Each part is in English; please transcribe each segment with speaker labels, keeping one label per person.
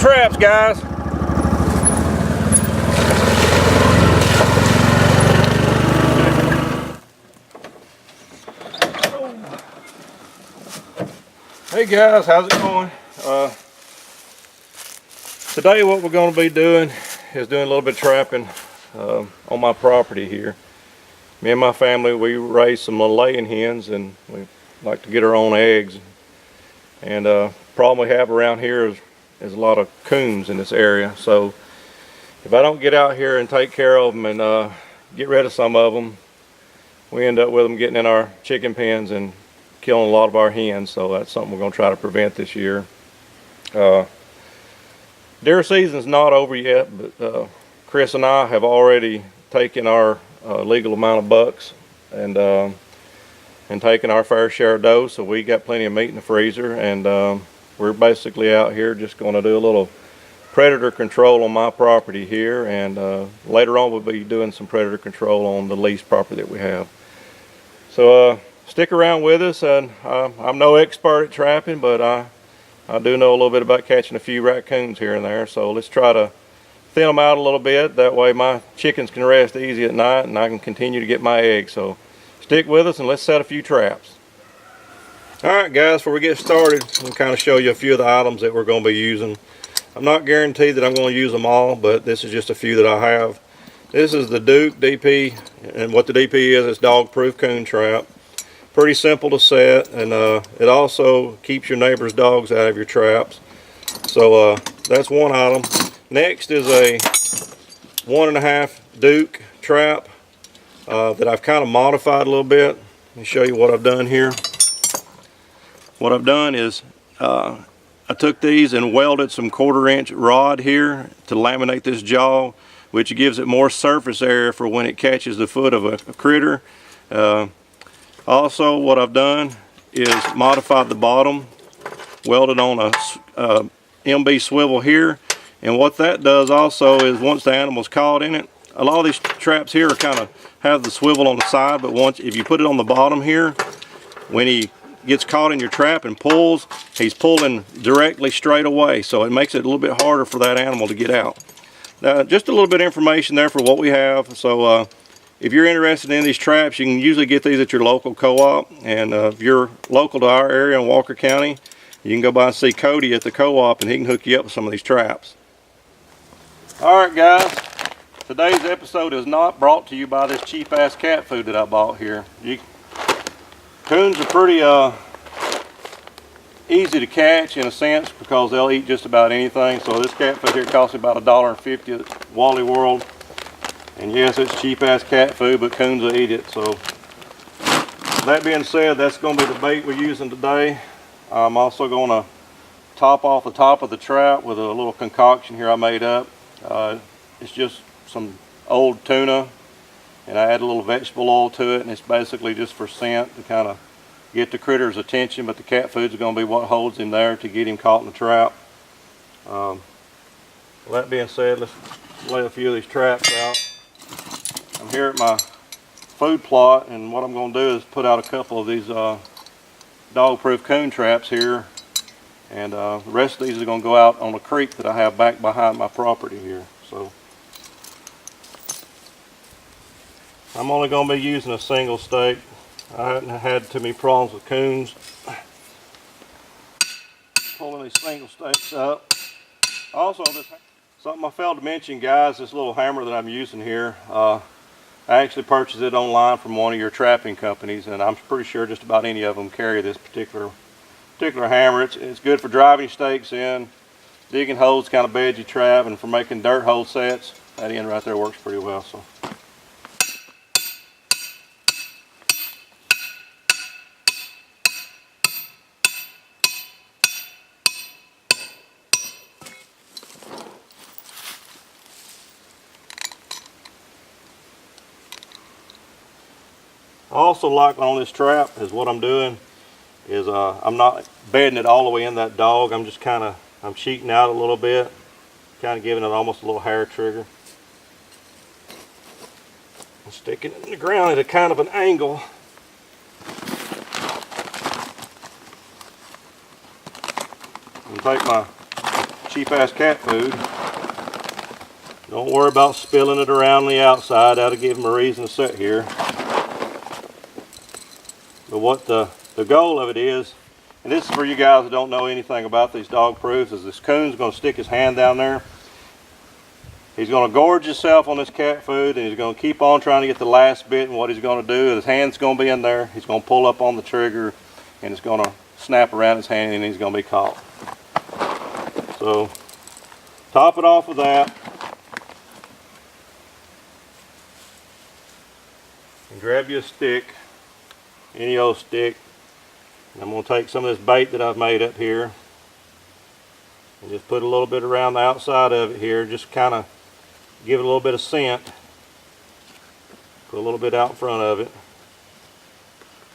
Speaker 1: traps, guys. Hey guys, how's it going? Today what we're going to be doing is doing a little bit of trapping on my property here. Me and my family, we raise some little laying hens, and we like to get our own eggs. And problem we have around here is a lot of coons in this area. So if I don't get out here and take care of them and get rid of some of them, we end up with them getting in our chicken pens and killing a lot of our hens. So that's something we're going to try to prevent this year. Deer season's not over yet, but Chris and I have already taken our legal amount of bucks and taken our fair share of doe, so we got plenty of meat in the freezer. And we're basically out here just going to do a little predator control on my property here, and later on we'll be doing some predator control on the leased property that we have. So stick around with us. And I'm no expert at trapping, but I do know a little bit about catching a few raccoons here and there. So let's try to thin them out a little bit. That way my chickens can rest easy at night and I can continue to get my eggs. So stick with us and let's set a few traps. Alright guys, before we get started, I'll kind of show you a few of the items that we're going to be using. I'm not guaranteed that I'm going to use them all, but this is just a few that I have. This is the Duke DP, and what the DP is, it's dog-proof coon trap. Pretty simple to set, and it also keeps your neighbor's dogs out of your traps. So that's one item. Next is a 1.5 Duke trap that I've kind of modified a little bit. Let me show you what I've done here. What I've done is I took these and welded some 1/4-inch rod here to laminate this jaw, which gives it more surface area for when it catches the foot of a critter. Also, what I've done is modified the bottom, welded on a MB swivel here, and what that does also is once the animal's caught in it, a lot of these traps here kind of have the swivel on the side, but if you put it on the bottom here, when he gets caught in your trap and pulls, he's pulling directly straight away, so it makes it a little bit harder for that animal to get out. Now, just a little bit of information there for what we have. So if you're interested in these traps, you can usually get these at your local co-op, and if you're local to our area in Walker County, you can go by and see Cody at the co-op and he can hook you up with some of these traps. Alright guys, today's episode is not brought to you by this cheap ass cat food that I bought here. Coons are pretty easy to catch in a sense because they'll eat just about anything. So this cat food here costs about $1.50 at Wally World. And yes, it's cheap ass cat food, but coons will eat it. So that being said, that's going to be the bait we're using today. I'm also going to top off the top of the trap with a little concoction here I made up. It's just some old tuna, and I add a little vegetable oil to it, and it's basically just for scent to kind of get the critter's attention, but the cat food's going to be what holds him there to get him caught in the trap. That being said, let's lay a few of these traps out. I'm here at my food plot, and what I'm going to do is put out a couple of these dog-proof coon traps here, and the rest of these are going to go out on a creek that I have back behind my property here. So I'm only going to be using a single stake. I haven't had too many problems with coons pulling these single stakes up. Also, something I failed to mention, guys, this little hammer that I'm using here, I actually purchased it online from one of your trapping companies, and I'm pretty sure just about any of them carry this particular hammer. It's good for driving stakes in, digging holes, kind of bed your trap, and for making dirt hole sets. That end right there works pretty well. So. I also like on this trap is what I'm doing is I'm not bedding it all the way in that dog. I'm just I'm cheating out a little bit, kind of giving it almost a little hair trigger. And sticking it in the ground at a kind of an angle. And take my cheap ass cat food. Don't worry about spilling it around the outside. That'll give them a reason to sit here. But what the goal of it is, and this is for you guys that don't know anything about these dog proofs, is this coon's going to stick his hand down there. He's going to gorge himself on this cat food, and he's going to keep on trying to get the last bit. And what he's going to do, his hand's going to be in there. He's going to pull up on the trigger, and it's going to snap around his hand, and he's going to be caught. So top it off with that. And grab you a stick, any old stick. And I'm going to take some of this bait that I've made up here and just put a little bit around the outside of it here, just kind of give it a little bit of scent. Put a little bit out in front of it.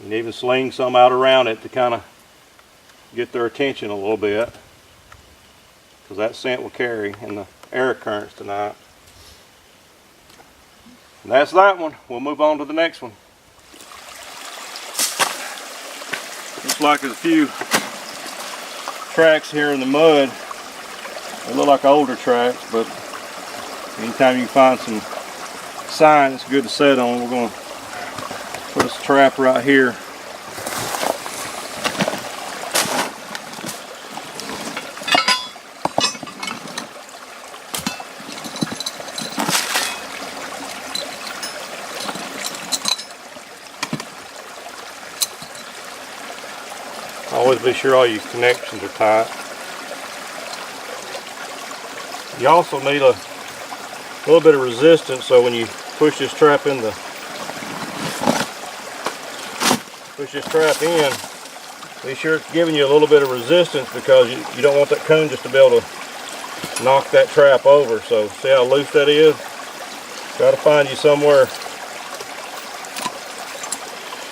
Speaker 1: And even sling some out around it to kind of get their attention a little bit, because that scent will carry in the air currents tonight. And that's that one. We'll move on to the next one. Looks like there's a few tracks here in the mud. They look like older tracks, but anytime you can find some sign it's good to set on, we're going to put us a trap right here. Always be sure all your connections are tight. You also need a little bit of resistance, so when you push this trap in, be sure it's giving you a little bit of resistance, because you don't want that coon just to be able to knock that trap over. So see how loose that is? Got to find you somewhere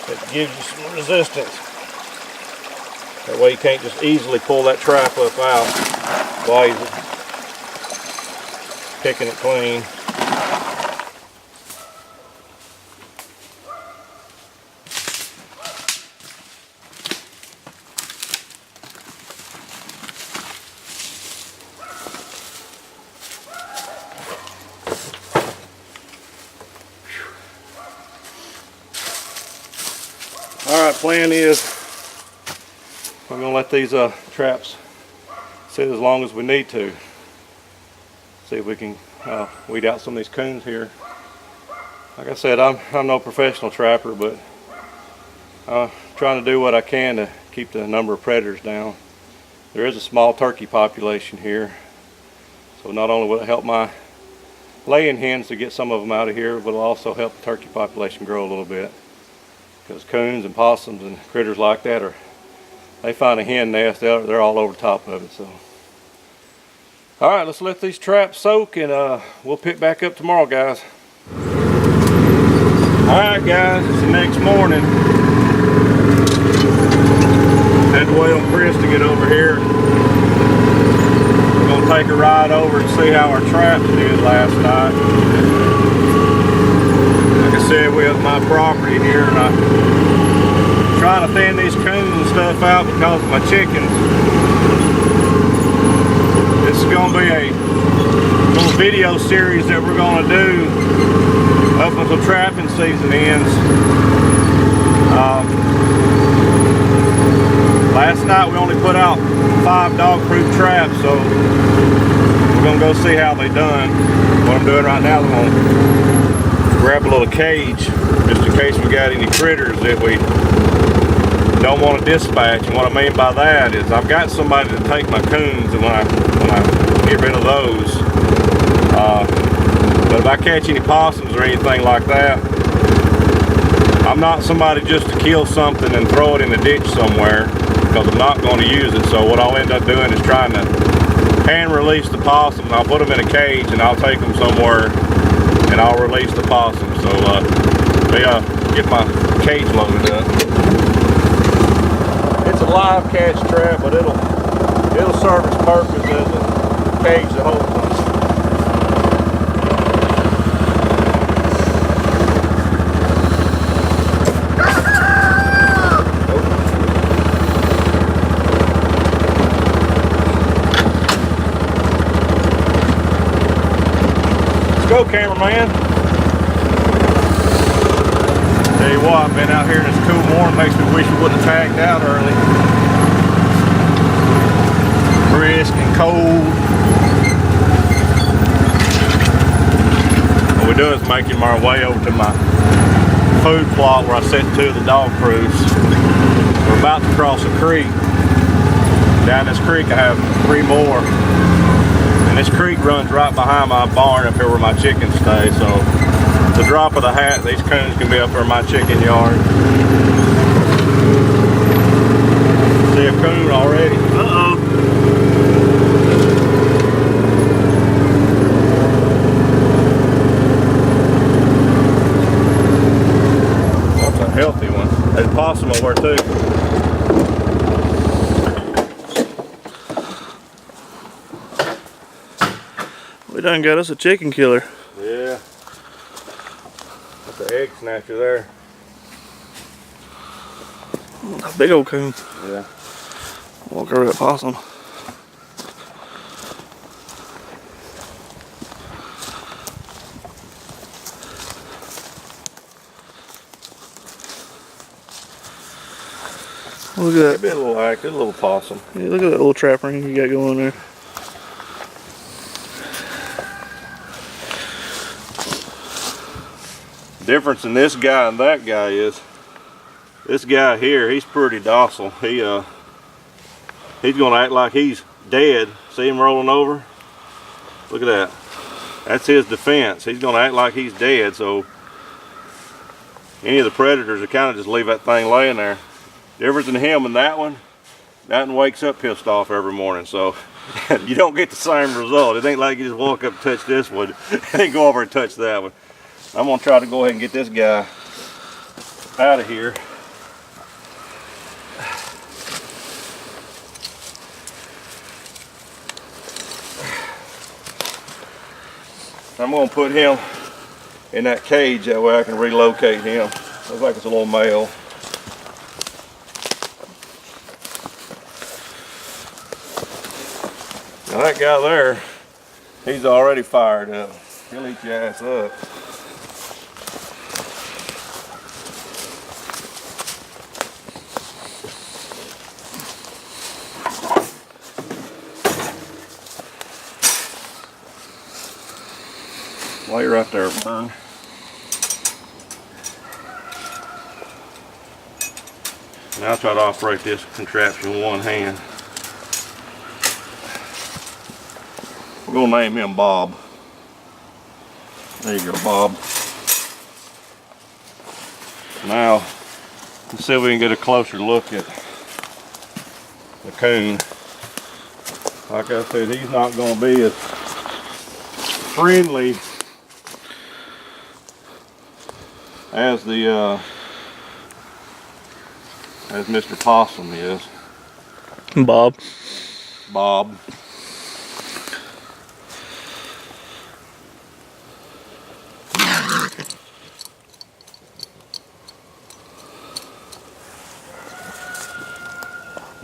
Speaker 1: that gives you some resistance. That way you can't just easily pull that trap up out while you're picking it clean. Alright, plan is we're going to let these traps sit as long as we need to. See if we can weed out some of these coons here. Like I said, I'm no professional trapper, but I'm trying to do what I can to keep the number of predators down. There is a small turkey population here, so not only will it help my laying hens to get some of them out of here, but it'll also help the turkey population grow a little bit. Because coons and possums and critters like that they find a hen nest, they're all over top of it. So, all right, let's let these traps soak, and we'll pick back up tomorrow, guys. All right, guys, it's the next morning. Had to wait on Chris to get over here. We're gonna take a ride over and see how our traps did last night. Like I said, we're at my property here, and I'm trying to thin these coons and stuff out because of my chickens. This is going to be a little video series that we're going to do up until trapping season ends. Last night we only put out 5 dog-proof traps, so we're going to go see how they done. What I'm doing right now, I'm going to grab a little cage just in case we got any critters that we don't want to dispatch. And what I mean by that is I've got somebody to take my coons, and when I get rid of those, but if I catch any possums or anything like that, I'm not somebody just to kill something and throw it in the ditch somewhere, because I'm not going to use it. So what I'll end up doing is trying to hand release the possum, and I'll put them in a cage and I'll take them somewhere and I'll release the possum. So get my cage loaded up. It's a live catch trap, but it'll serve its purpose as a cage to hold them. Go, cameraman. Tell you what, I've been out here in this cool morning, makes me wish we would have tagged out early. Brisk and cold. What we're doing is making our way over to my food plot where I set two of the dog crews. We're about to cross a creek. Down this creek I have 3 more. And this creek runs right behind my barn up here where my chickens stay. So the drop of the hat, these coons can be up there in my chicken yard. See a coon already. Uh-oh. That's a healthy one. There's a possum over there too.
Speaker 2: We done got us a chicken killer.
Speaker 1: Yeah. That's an egg snatcher there.
Speaker 2: A big old coon.
Speaker 1: Yeah.
Speaker 2: Walk over that possum. Look at that.
Speaker 1: It'd be a little active, a little possum.
Speaker 2: Yeah, look at that little trap ring you got going there.
Speaker 1: Difference in this guy and that guy is this guy here, he's pretty docile. He's gonna act like he's dead. See him rolling over? Look at that. That's his defense. He's gonna act like he's dead, so any of the predators will kind of just leave that thing laying there. Difference in him and that one wakes up pissed off every morning, so you don't get the same result. It ain't like you just walk up and touch this one and then go over and touch that one. I'm gonna try to go ahead and get this guy out of here. I'm gonna put him in that cage, that way I can relocate him. Looks like it's a little male. Now that guy there, he's already fired up. He'll eat your ass up. Lay right there, Burn. Now I'll try to operate this contraption with one hand. We're gonna name him Bob. There you go, Bob. Now, let's see if we can get a closer look at the coon. Like I said, he's not gonna be as friendly as as Mr. Possum is.
Speaker 2: Bob.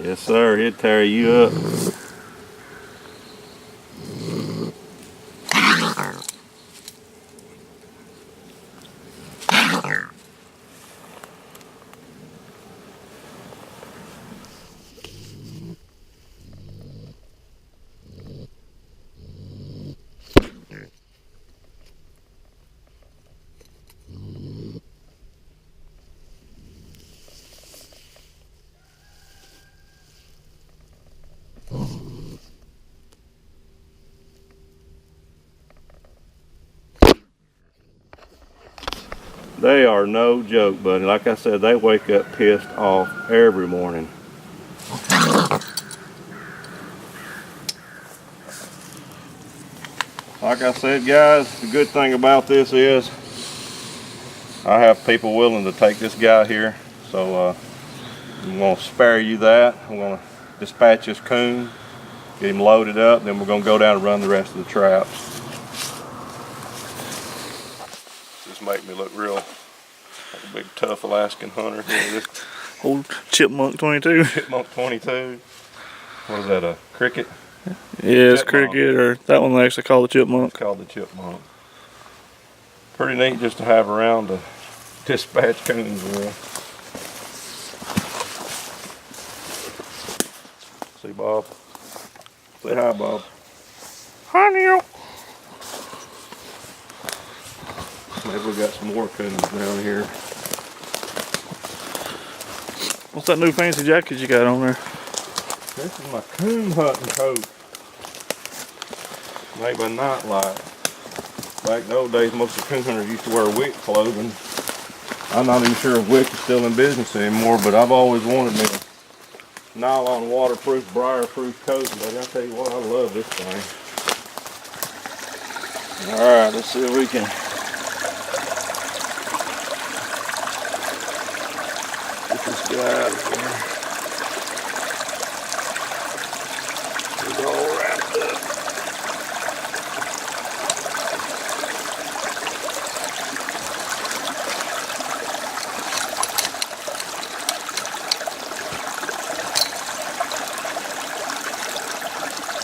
Speaker 1: Yes, sir. He'd tear you up. They are no joke, buddy. Like I said, they wake up pissed off every morning. Like I said, guys, the good thing about this is I have people willing to take this guy here. So I'm going to spare you that. I'm going to dispatch this coon, get him loaded up, then we're going to go down and run the rest of the traps. Just make me look real like a big tough Alaskan hunter here. This
Speaker 2: Old Chipmunk 22.
Speaker 1: Chipmunk 22. What is that, a cricket?
Speaker 2: Yeah, it's cricket, or that one they actually call the chipmunk.
Speaker 1: It's called the chipmunk. Pretty neat just to have around to dispatch coons with. See Bob? Say hi, Bob.
Speaker 2: Hi, Neil.
Speaker 1: Maybe we got some more coons down here.
Speaker 2: What's that new fancy jacket you got on there?
Speaker 1: This is my coon hunting coat. Made by Nightlight. Back in the old days, most of the coon hunters used to wear wick clothing. I'm not even sure if wick is still in business anymore, but I've always wanted me a nylon waterproof, briar-proof coat. But I tell you what, I love this thing. All right, let's see if we can get this guy out of here. He's all wrapped up.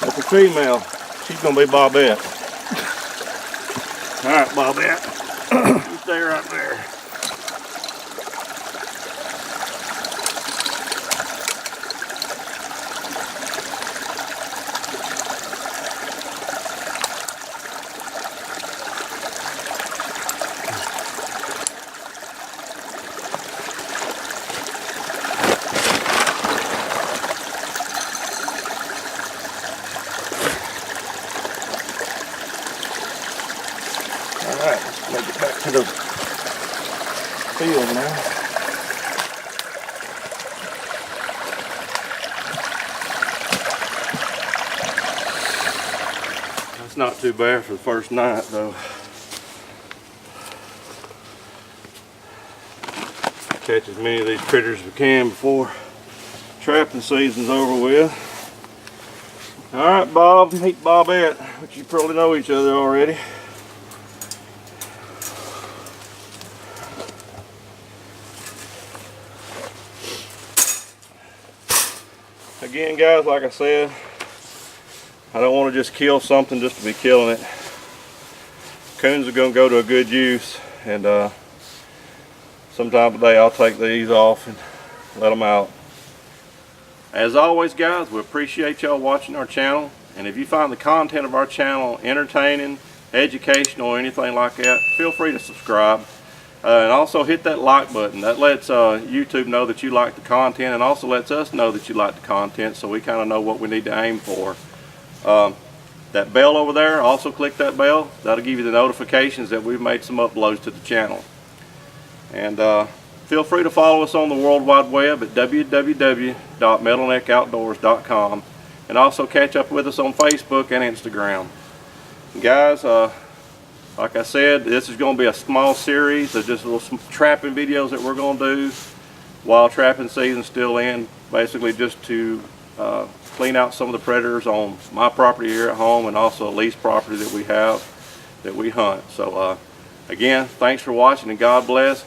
Speaker 1: That's a female. She's gonna be Bobette. All right, Bobette. You stay right there. Alright, let's make it back to the field now. That's not too bad for the first night though. Catch as many of these critters as we can before trapping season's over with. Alright, Bob, meet Bobette, which you probably know each other already. Again, guys, like I said, I don't want to just kill something just to be killing it. Coons are going to go to a good use, and sometime today I'll take these off and let them out. As always, guys, we appreciate y'all watching our channel, and if you find the content of our channel entertaining, educational, or anything like that, feel free to subscribe. And also hit that like button. That lets YouTube know that you like the content, and also lets us know that you like the content, so we kind of know what we need to aim for. That bell over there, also click that bell. That'll give you the notifications that we've made some uploads to the channel. And feel free to follow us on the World Wide Web at www.metalneckoutdoors.com, and also catch up with us on Facebook and Instagram. Guys, like I said, this is going to be a small series of just little trapping videos that we're going to do while trapping season's still in, basically just to clean out some of the predators on my property here at home, and also a leased property that we have that we hunt. So again, thanks for watching, and God bless.